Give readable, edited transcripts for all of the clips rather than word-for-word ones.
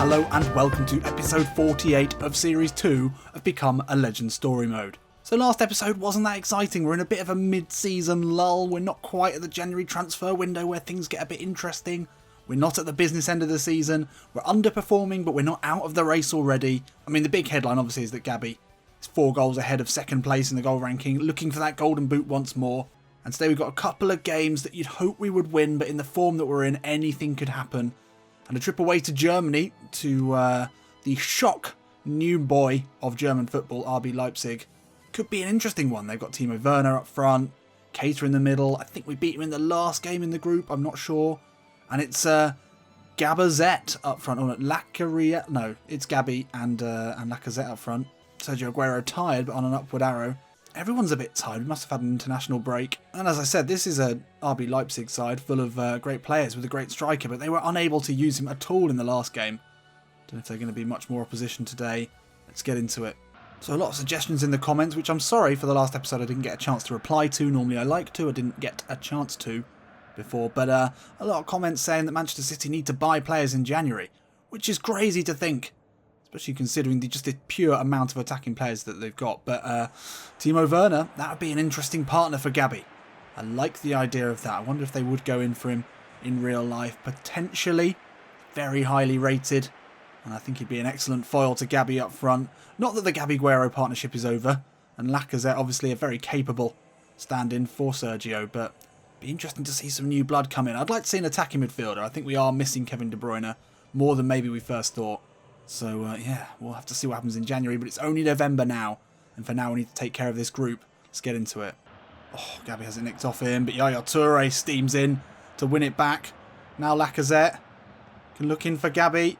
Hello and welcome to episode 48 of series 2 of Become a Legend Story Mode. So last episode wasn't that exciting, we're in a bit of a mid-season lull, we're not quite at the January transfer window where things get a bit interesting, we're not at the business end of the season, we're underperforming but we're not out of the race already. I mean the big headline obviously is that Gabby is 4 goals ahead of second place in the goal ranking, looking for that golden boot once more. And today we've got a couple of games that you'd hope we would win, but in the form that we're in, anything could happen. And a trip away to Germany, to the shock new boy of German football, RB Leipzig. Could be an interesting one. They've got Timo Werner up front, Keita in the middle. I think we beat him in the last game in the group, I'm not sure. And it's Gabazette up front. Oh, no, no, it's Gabby and Lacazette up front. Sergio Aguero tired, but on an upward arrow. Everyone's a bit tired. We must have had an international break. And as I said, this is a RB Leipzig side full of great players with a great striker, but they were unable to use him at all in the last game. Don't know if they're going to be much more opposition today. Let's get into it. So a lot of suggestions in the comments, which I'm sorry for the last episode I didn't get a chance to reply to. Normally I like to. I didn't get a chance to before. But a lot of comments saying that Manchester City need to buy players in January, which is crazy to think. Especially considering just the pure amount of attacking players that they've got. But Timo Werner, that would be an interesting partner for Gabby. I like the idea of that. I wonder if they would go in for him in real life. Potentially. Very highly rated. And I think he'd be an excellent foil to Gabby up front. Not that the Gabby-Guerrero partnership is over. And Lacazette, obviously a very capable stand-in for Sergio. But it'd be interesting to see some new blood come in. I'd like to see an attacking midfielder. I think we are missing Kevin De Bruyne more than maybe we first thought. So, yeah, we'll have to see what happens in January, but it's only November now. And for now, we need to take care of this group. Let's get into it. Oh, Gabby has it nicked off him, but Yaya Toure steams in to win it back. Now Lacazette can look in for Gabby.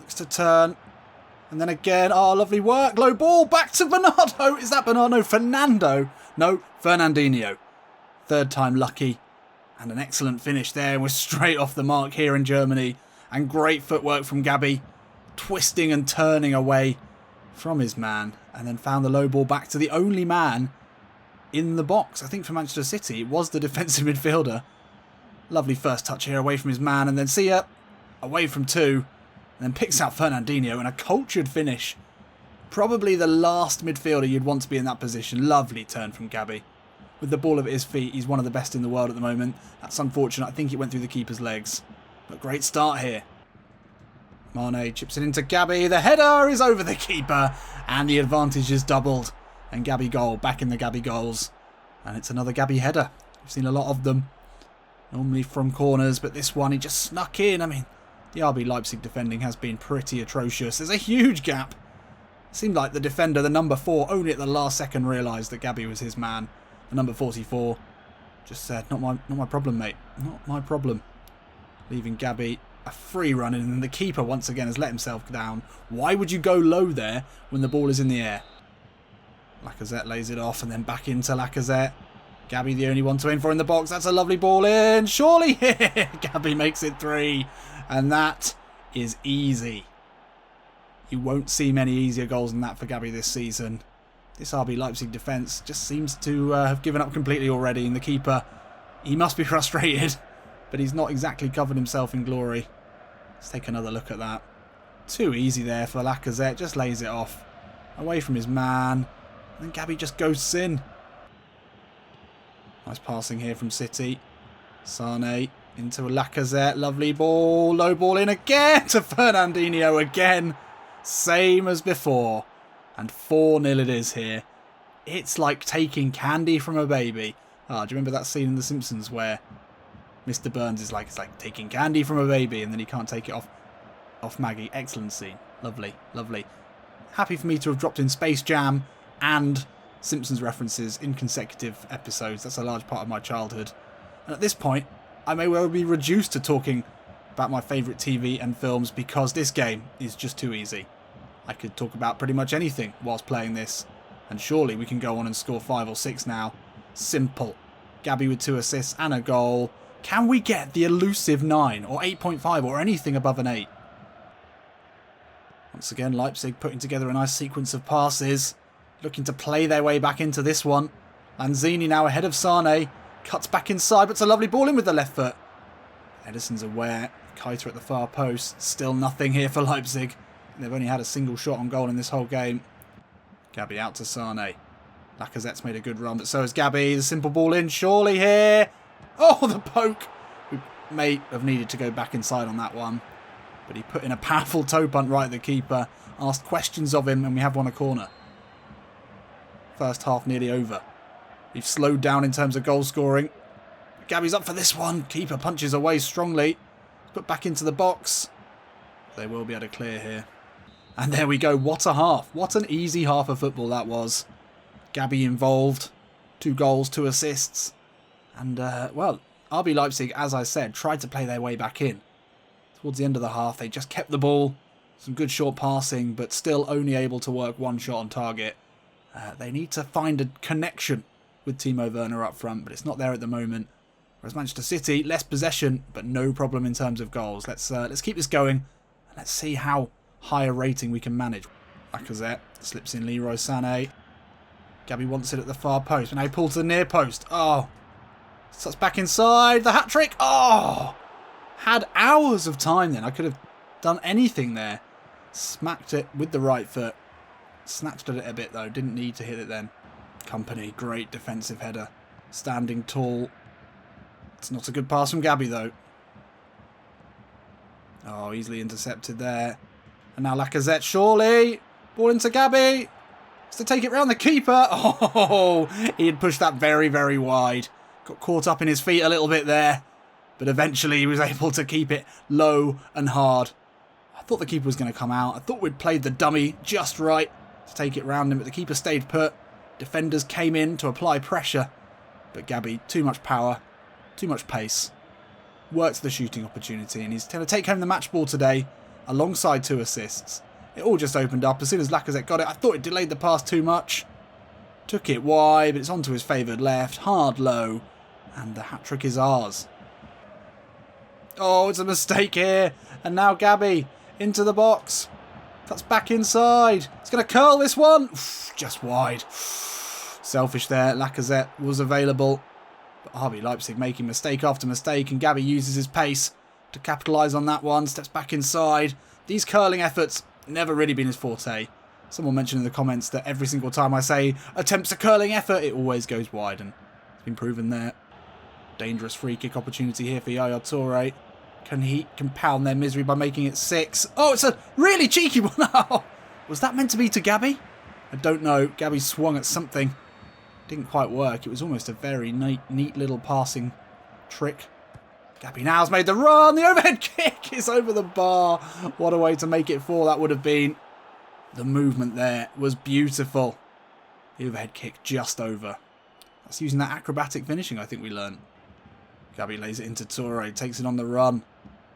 Looks to turn. And then again, oh, lovely work. Low ball, back to Bernardo. Is that Bernardo? No, Fernando. No, Fernandinho. Third time lucky. And an excellent finish there. We're straight off the mark here in Germany. And great footwork from Gabby. Twisting and turning away from his man, and then found the low ball back to the only man in the box. I think for Manchester City it was the defensive midfielder. Lovely first touch here away from his man, and then see ya away from 2, and then picks out Fernandinho and a cultured finish. Probably the last midfielder you'd want to be in that position. Lovely turn from Gabby. With the ball at his feet, he's one of the best in the world at the moment. That's unfortunate. I think it went through the keeper's legs. But great start here. Mane chips it into Gabby. The header is over the keeper. And the advantage is doubled. And Gabby goal. Back in the Gabby goals. And it's another Gabby header. We've seen a lot of them. Normally from corners. But this one, he just snuck in. I mean, the RB Leipzig defending has been pretty atrocious. There's a huge gap. It seemed like the defender, the number 4, only at the last second realised that Gabby was his man. The number 44 just said, not my problem, mate. Not my problem. Leaving Gabby a free run, and then the keeper once again has let himself down. Why would you go low there when the ball is in the air? Lacazette lays it off and then back into Lacazette. Gabby the only one to aim for in the box. That's a lovely ball in. Surely here. Gabby makes it 3. And that is easy. You won't see many easier goals than that for Gabby this season. This RB Leipzig defence just seems to have given up completely already. And the keeper, he must be frustrated. But he's not exactly covered himself in glory. Let's take another look at that. Too easy there for Lacazette. Just lays it off. Away from his man. And then Gabby just ghosts in. Nice passing here from City. Sane into Lacazette. Lovely ball. Low ball in again to Fernandinho again. Same as before. And 4-0 it is here. It's like taking candy from a baby. Ah, do you remember that scene in The Simpsons where Mr. Burns is like, it's like taking candy from a baby and then he can't take it off Maggie. Excellent scene. Lovely, lovely. Happy for me to have dropped in Space Jam and Simpsons references in consecutive episodes. That's a large part of my childhood. And at this point, I may well be reduced to talking about my favourite TV and films because this game is just too easy. I could talk about pretty much anything whilst playing this. And surely we can go on and score 5 or 6 now. Simple. Gabby with 2 assists and a goal. Can we get the elusive 9 or 8.5 or anything above an 8? Once again, Leipzig putting together a nice sequence of passes. Looking to play their way back into this one. Lanzini now ahead of Sane. Cuts back inside, but it's a lovely ball in with the left foot. Edison's aware. Keita at the far post. Still nothing here for Leipzig. They've only had a single shot on goal in this whole game. Gabby out to Sane. Lacazette's made a good run, but so has Gabby. The simple ball in, surely here. Oh, the poke. We may have needed to go back inside on that one. But he put in a powerful toe punt right at the keeper. Asked questions of him, and we have won a corner. First half nearly over. We've slowed down in terms of goal scoring. Gabby's up for this one. Keeper punches away strongly. Put back into the box. They will be able to clear here. And there we go. What a half. What an easy half of football that was. Gabby involved. 2 goals, 2 assists. And, well, RB Leipzig, as I said, tried to play their way back in. Towards the end of the half, they just kept the ball. Some good short passing, but still only able to work one shot on target. They need to find a connection with Timo Werner up front, but it's not there at the moment. Whereas Manchester City, less possession, but no problem in terms of goals. Let's keep this going, and let's see how high a rating we can manage. Lacazette slips in Leroy Sané. Gabby wants it at the far post, and now he pulls to the near post. Oh, so it's back inside. The hat-trick. Oh, had hours of time then. I could have done anything there. Smacked it with the right foot. Snatched at it a bit though. Didn't need to hit it then. Company, great defensive header. Standing tall. It's not a good pass from Gabby though. Oh, easily intercepted there. And now Lacazette, surely. Ball into Gabby. Has to take it round the keeper. Oh, he had pushed that very, very wide. Got caught up in his feet a little bit there. But eventually he was able to keep it low and hard. I thought the keeper was going to come out. I thought we'd played the dummy just right to take it round him, but the keeper stayed put. Defenders came in to apply pressure. But Gabby, too much power, too much pace. Worked the shooting opportunity, and he's going to take home the match ball today alongside 2 assists. It all just opened up as soon as Lacazette got it. I thought it delayed the pass too much. Took it wide, but it's onto his favoured left. Hard low. And the hat-trick is ours. Oh, it's a mistake here. And now Gabby into the box. Cuts back inside. He's going to curl this one. Just wide. Selfish there. Lacazette was available. But RB Leipzig making mistake after mistake. And Gabby uses his pace to capitalise on that one. Steps back inside. These curling efforts, never really been his forte. Someone mentioned in the comments that every single time I say attempts a curling effort, it always goes wide. And it's been proven there. Dangerous free kick opportunity here for Yaya Toure. Can he compound their misery by making it 6? Oh, it's a really cheeky one. Oh, was that meant to be to Gabby? I don't know. Gabby swung at something. Didn't quite work. It was almost a very neat little passing trick. Gabby now's made the run. The overhead kick is over the bar. What a way to make it 4 that would have been. The movement there was beautiful. The overhead kick just over. That's using that acrobatic finishing I think we learned. Gabby lays it into Toure, takes it on the run.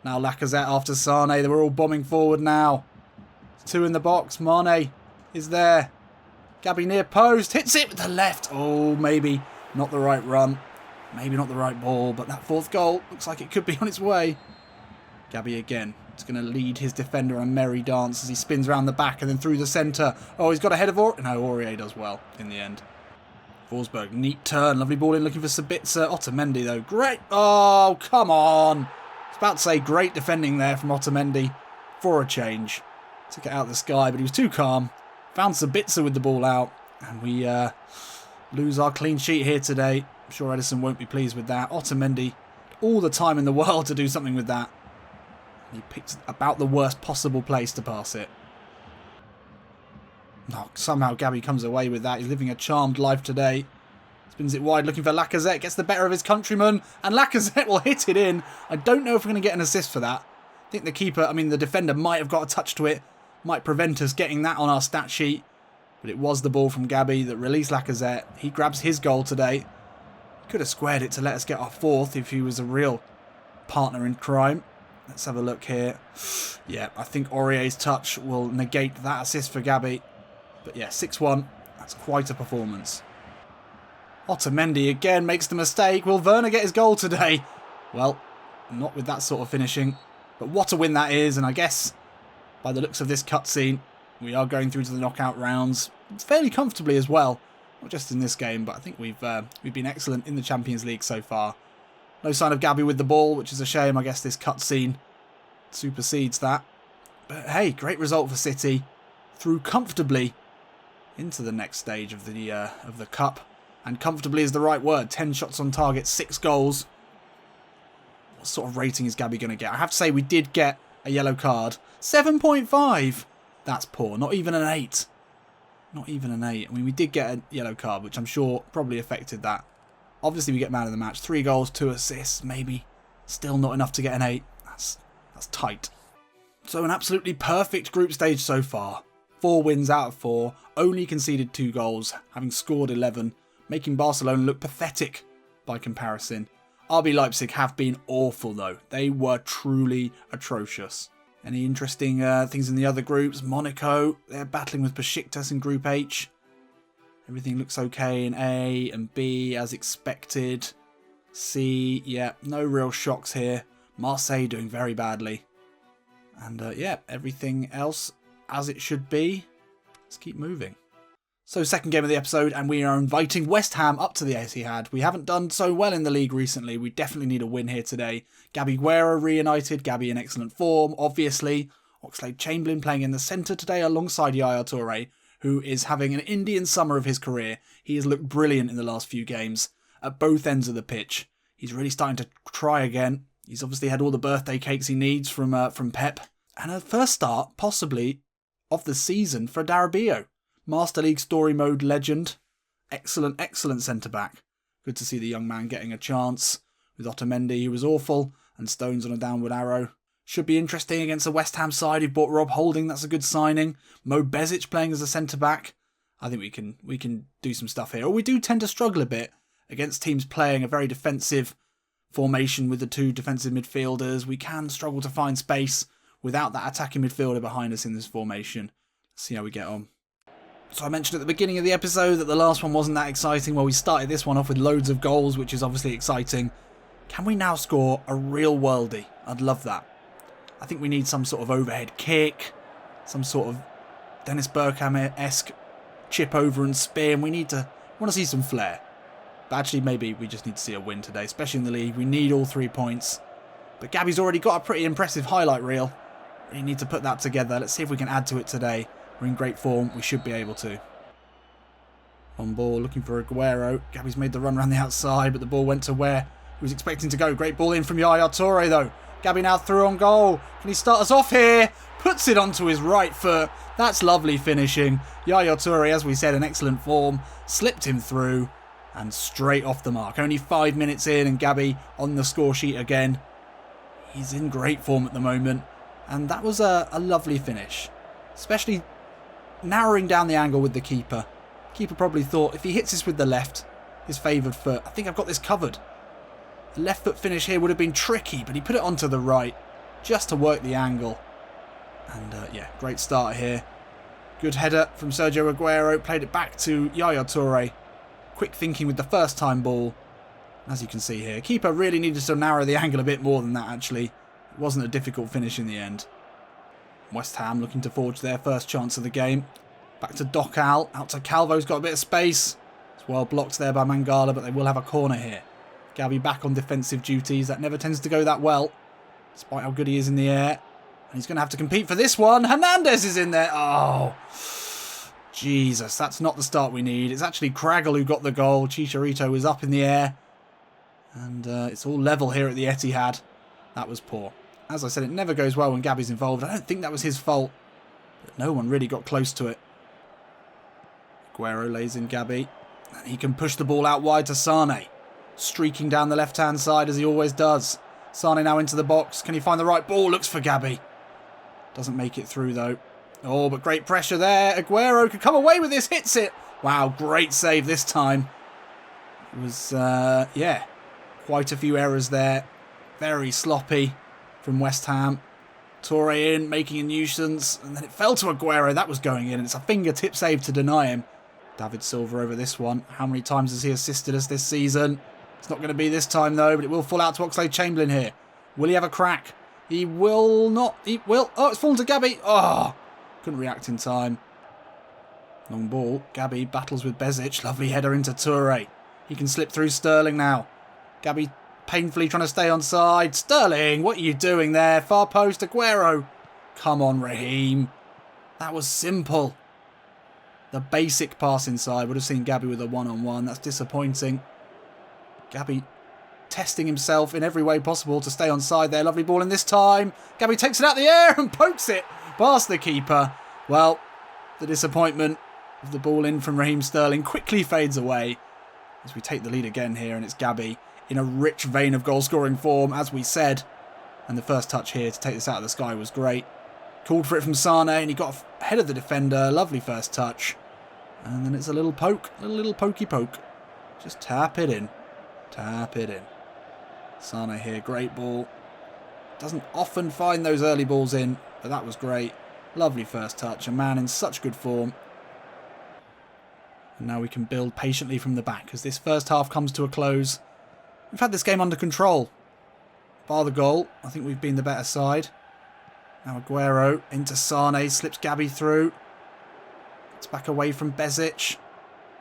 Now Lacazette after Sane. They were all bombing forward now. 2 in the box. Mane is there. Gabby near post. Hits it with the left. Oh, maybe not the right run. Maybe not the right ball. But that 4th goal looks like it could be on its way. Gabby again. It's going to lead his defender on a merry dance as he spins around the back and then through the centre. Oh, he's got ahead of Aurier. No, Aurier does well in the end. Forsberg, neat turn, lovely ball in, looking for Sabitzer. Otamendi though, great, oh come on. I was about to say great defending there from Otamendi for a change. Took it out of the sky, but he was too calm. Found Sabitzer with the ball out, and we lose our clean sheet here today. I'm sure Edison won't be pleased with that. Otamendi, all the time in the world to do something with that. He picked about the worst possible place to pass it. Oh, somehow Gabby comes away with that. He's living a charmed life today. Spins it wide, looking for Lacazette. Gets the better of his countryman. And Lacazette will hit it in. I don't know if we're going to get an assist for that. I think the keeper, the defender might have got a touch to it. Might prevent us getting that on our stat sheet. But it was the ball from Gabby that released Lacazette. He grabs his goal today. Could have squared it to let us get our 4th if he was a real partner in crime. Let's have a look here. Yeah, I think Aurier's touch will negate that assist for Gabby. But yeah, 6-1. That's quite a performance. Otamendi again makes the mistake. Will Werner get his goal today? Well, not with that sort of finishing. But what a win that is. And I guess, by the looks of this cutscene, we are going through to the knockout rounds fairly comfortably as well. Not just in this game, but I think we've been excellent in the Champions League so far. No sign of Gabby with the ball, which is a shame. I guess this cutscene supersedes that. But hey, great result for City. Through comfortably into the next stage of the cup. And comfortably is the right word. 10 shots on target, 6 goals. What sort of rating is Gabby going to get? I have to say we did get a yellow card. 7.5. That's poor. Not even an 8. Not even an 8. I mean, we did get a yellow card, which I'm sure probably affected that. Obviously, we get man of the match. 3 goals, 2 assists, maybe. Still not enough to get an 8. That's tight. So an absolutely perfect group stage so far. 4 wins out of 4. Only conceded 2 goals, having scored 11. Making Barcelona look pathetic by comparison. RB Leipzig have been awful though. They were truly atrocious. Any interesting things in the other groups? Monaco, they're battling with Besiktas in Group H. Everything looks okay in A and B as expected. C, yeah, no real shocks here. Marseille doing very badly. And yeah, everything else as it should be. Let's keep moving. So second game of the episode, and we are inviting West Ham up to the Etihad. We haven't done so well in the league recently. We definitely need a win here today. Gabby Guerra reunited. Gabby in excellent form, obviously. Oxlade-Chamberlain playing in the centre today alongside Yaya Toure, who is having an Indian summer of his career. He has looked brilliant in the last few games at both ends of the pitch. He's really starting to try again. He's obviously had all the birthday cakes he needs from Pep. And a first start, possibly, of the season for Darabio. Master League Story Mode legend. Excellent, excellent centre-back. Good to see the young man getting a chance. With Otamendi, who was awful, and Stones on a downward arrow. Should be interesting against the West Ham side who bought Rob Holding. That's a good signing. Mo Bezic playing as a centre-back. I think we can do some stuff here. Or we do tend to struggle a bit against teams playing a very defensive formation with the 2 defensive midfielders. We can struggle to find space without that attacking midfielder behind us in this formation. Let's see how we get on. So I mentioned at the beginning of the episode that the last one wasn't that exciting. Well, we started this one off with loads of goals, which is obviously exciting. Can we now score a real worldie? I'd love that. I think we need some sort of overhead kick, some sort of Dennis Bergkamp-esque chip over and spin. We want to see some flair. But actually, maybe we just need to see a win today, especially in the league. We need all 3 points. But Gabby's already got a pretty impressive highlight reel. We need to put that together. Let's see if we can add to it today. We're in great form. We should be able to. On ball, looking for Aguero. Gabby's made the run around the outside, but the ball went to where he was expecting to go. Great ball in from Yaya Toure, though. Gabby now through on goal. Can he start us off here? Puts it onto his right foot. That's lovely finishing. Yaya Toure, as we said, in excellent form. Slipped him through and straight off the mark. Only 5 minutes in and Gabby on the score sheet again. He's in great form at the moment. And that was a lovely finish. Especially narrowing down the angle with the keeper. Keeper probably thought if he hits this with the left, his favoured foot, I think I've got this covered. The left foot finish here would have been tricky, but he put it onto the right just to work the angle. And yeah, great start here. Good header from Sergio Aguero. Played it back to Yaya Toure. Quick thinking with the first time ball. As you can see here, keeper really needed to narrow the angle a bit more than that actually. It wasn't a difficult finish in the end. West Ham looking to forge their first chance of the game. Back to Dokal. Out to Calvo's got a bit of space. It's well blocked there by Mangala, but they will have a corner here. Gabby back on defensive duties. That never tends to go that well, despite how good he is in the air. And he's going to have to compete for this one. Hernandez is in there. Oh, Jesus. That's not the start we need. It's actually Craggle who got the goal. Chicharito is up in the air. And it's all level here at the Etihad. That was poor. As I said, it never goes well when Gabby's involved. I don't think that was his fault. But no one really got close to it. Aguero lays in Gabby. And he can push the ball out wide to Sane. Streaking down the left-hand side as he always does. Sane now into the box. Can he find the right ball? Looks for Gabby. Doesn't make it through though. Oh, but great pressure there. Aguero could come away with this. Hits it. Wow, great save this time. It was, yeah, quite a few errors there. Very sloppy from West Ham. Toure in, making a nuisance. And then it fell to Aguero. That was going in. It's a fingertip save to deny him. David Silva over this one. How many times has he assisted us this season? It's not going to be this time though, but it will fall out to Oxlade-Chamberlain here. Will he have a crack? He will not. He will. Oh, it's fallen to Gabby. Oh, couldn't react in time. Long ball. Gabby battles with Bezic. Lovely header into Toure. He can slip through Sterling now. Gabby painfully trying to stay on side. Sterling, what are you doing there? Far post, Aguero. Come on, Raheem. That was simple. The basic pass inside. Would have seen Gabby with a one-on-one. That's disappointing. Gabby testing himself in every way possible to stay on side there. Lovely ball in this time. Gabby takes it out the air and pokes it past the keeper. Well, the disappointment of the ball in from Raheem Sterling quickly fades away as we take the lead again here, and it's Gabby in a rich vein of goal-scoring form, as we said. And the first touch here to take this out of the sky was great. Called for it from Sane, and he got ahead of the defender. Lovely first touch. And then it's a little poke, a little pokey poke. Just tap it in. Tap it in. Sane here, great ball. Doesn't often find those early balls in, but that was great. Lovely first touch. A man in such good form. And now we can build patiently from the back as this first half comes to a close. We've had this game under control. Bar the goal, I think we've been the better side. Now Aguero into Sane, slips Gabby through. It's back away from Bezic.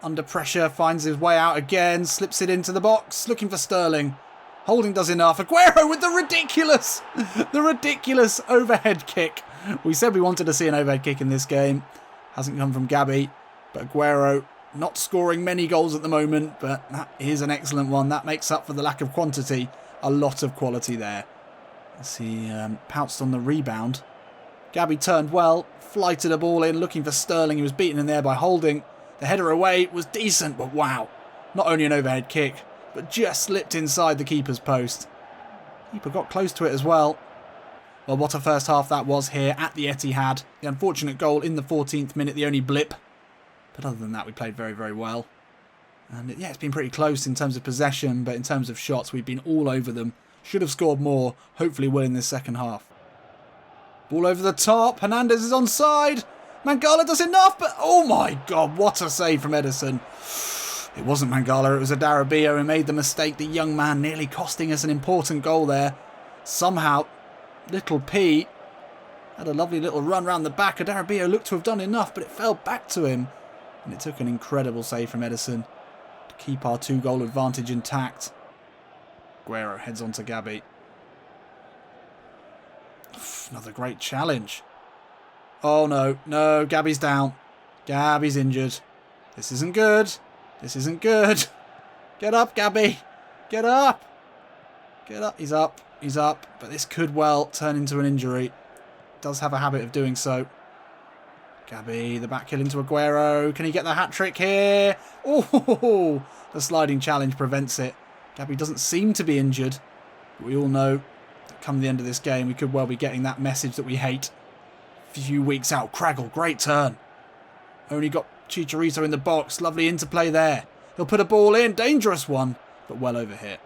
Under pressure, finds his way out again, slips it into the box, looking for Sterling. Holding does enough. Aguero with the ridiculous overhead kick. We said we wanted to see an overhead kick in this game. Hasn't come from Gabby, but Aguero not scoring many goals at the moment, but that is an excellent one. That makes up for the lack of quantity. A lot of quality there. As he pounced on the rebound. Gabby turned well, flighted a ball in, looking for Sterling. He was beaten in there by Holding. The header away was decent, but wow. Not only an overhead kick, but just slipped inside the keeper's post. Keeper got close to it as well. Well, what a first half that was here at the Etihad. The unfortunate goal in the 14th minute, the only blip. But other than that, we played very, very well. And yeah, it's been pretty close in terms of possession, but in terms of shots, we've been all over them. Should have scored more. Hopefully will in this second half. Ball over the top. Hernandez is onside. Mangala does enough, but oh my God, what a save from Edison. It wasn't Mangala, it was Adarabio who made the mistake. The young man nearly costing us an important goal there. Somehow, little P had a lovely little run round the back. Adarabio looked to have done enough, but it fell back to him. And it took an incredible save from Edison to keep our 2-goal advantage intact. Aguero heads on to Gabby. Another great challenge. Oh no, no, Gabby's down. Gabby's injured. This isn't good. This isn't good. Get up, Gabby. Get up. Get up. He's up. He's up. But this could well turn into an injury. Does have a habit of doing so. Gabby, the back heel into Aguero. Can he get the hat-trick here? Oh, the sliding challenge prevents it. Gabby doesn't seem to be injured. But we all know that come the end of this game, we could well be getting that message that we hate. A few weeks out. Craggle, great turn. Only got Chicharito in the box. Lovely interplay there. He'll put a ball in. Dangerous one, but well over hit.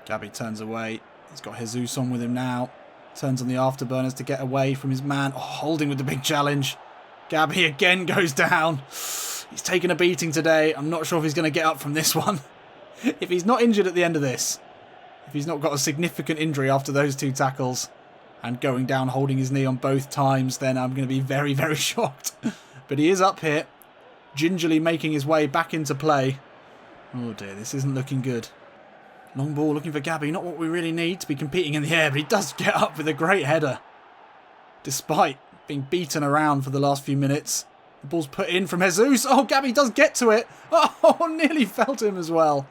Gabby turns away. He's got Jesus on with him now. Turns on the afterburners to get away from his man. Oh, Holding with the big challenge. Gabby again goes down. He's taken a beating today. I'm not sure if he's going to get up from this one. If he's not injured at the end of this, if he's not got a significant injury after those 2 tackles and going down holding his knee on both times, then I'm going to be very, very shocked. But he is up here, gingerly making his way back into play. Oh dear, this isn't looking good. Long ball looking for Gabby. Not what we really need to be competing in the air, but he does get up with a great header. Despite being beaten around for the last few minutes. The ball's put in from Jesus. Oh, Gabby does get to it. Oh, nearly fell to him as well.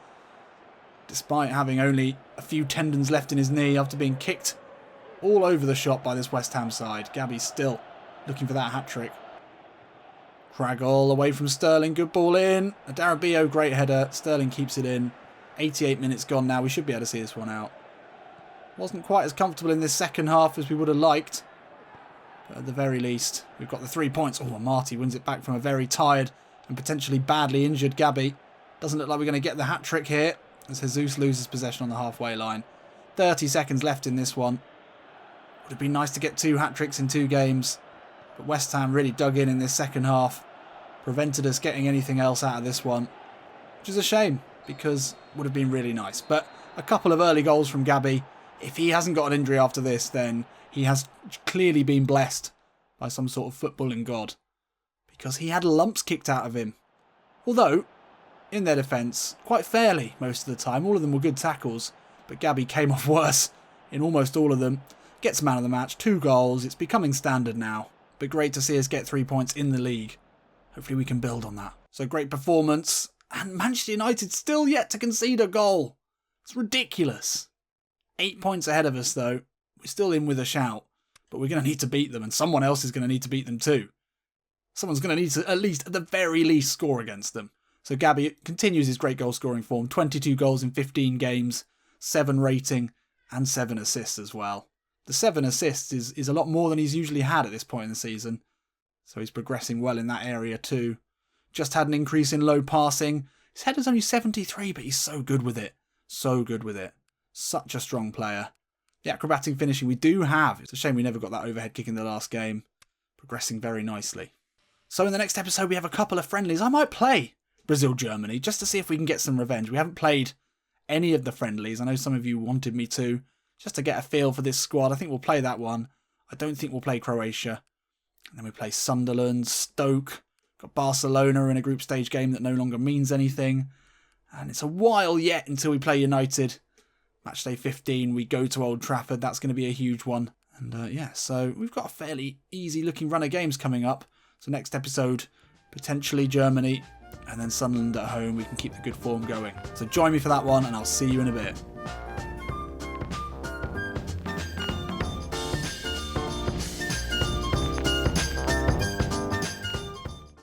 Despite having only a few tendons left in his knee after being kicked all over the shop by this West Ham side. Gabby's still looking for that hat-trick. Craggle away from Sterling. Good ball in. Adarabio, great header. Sterling keeps it in. 88 minutes gone now. We should be able to see this one out. Wasn't quite as comfortable in this second half as we would have liked. But at the very least, we've got the 3 points. Oh, Marty wins it back from a very tired and potentially badly injured Gabby. Doesn't look like we're going to get the hat-trick here as Jesus loses possession on the halfway line. 30 seconds left in this one. Would have been nice to get 2 hat-tricks in 2 games. But West Ham really dug in this second half. Prevented us getting anything else out of this one. Which is a shame, because it would have been really nice. But a couple of early goals from Gabby. If he hasn't got an injury after this, then he has clearly been blessed by some sort of footballing god. Because he had lumps kicked out of him. Although, in their defence quite fairly most of the time. All of them were good tackles, but Gabby came off worse in almost all of them. Gets man of the match, 2 goals. It's becoming standard now, but great to see us get 3 points in the league. Hopefully we can build on that. So great performance, and Manchester United still yet to concede a goal. It's ridiculous. 8 points ahead of us though. We're still in with a shout, but we're going to need to beat them, and someone else is going to need to beat them too. Someone's going to need to, at least, at the very least, score against them. So Gabby continues his great goal scoring form. 22 goals in 15 games, 7 rating, and 7 assists as well. The 7 assists is a lot more than he's usually had at this point in the season. So he's progressing well in that area too. Just had an increase in low passing. His header's only 73, but he's so good with it. So good with it. Such a strong player. The acrobatic finishing we do have. It's a shame we never got that overhead kick in the last game. Progressing very nicely. So in the next episode we have a couple of friendlies. I might play Brazil-Germany just to see if we can get some revenge. We haven't played any of the friendlies. I know some of you wanted me to, just to get a feel for this squad. I think we'll play that one. I don't think we'll play Croatia. And then we play Sunderland, Stoke, got Barcelona in a group stage game that no longer means anything. And it's a while yet until we play United. Matchday 15, we go to Old Trafford. That's going to be a huge one. And yeah, so we've got a fairly easy looking run of games coming up. So next episode, potentially Germany, and then Sunderland at home. We can keep the good form going. So join me for that one, and I'll see you in a bit.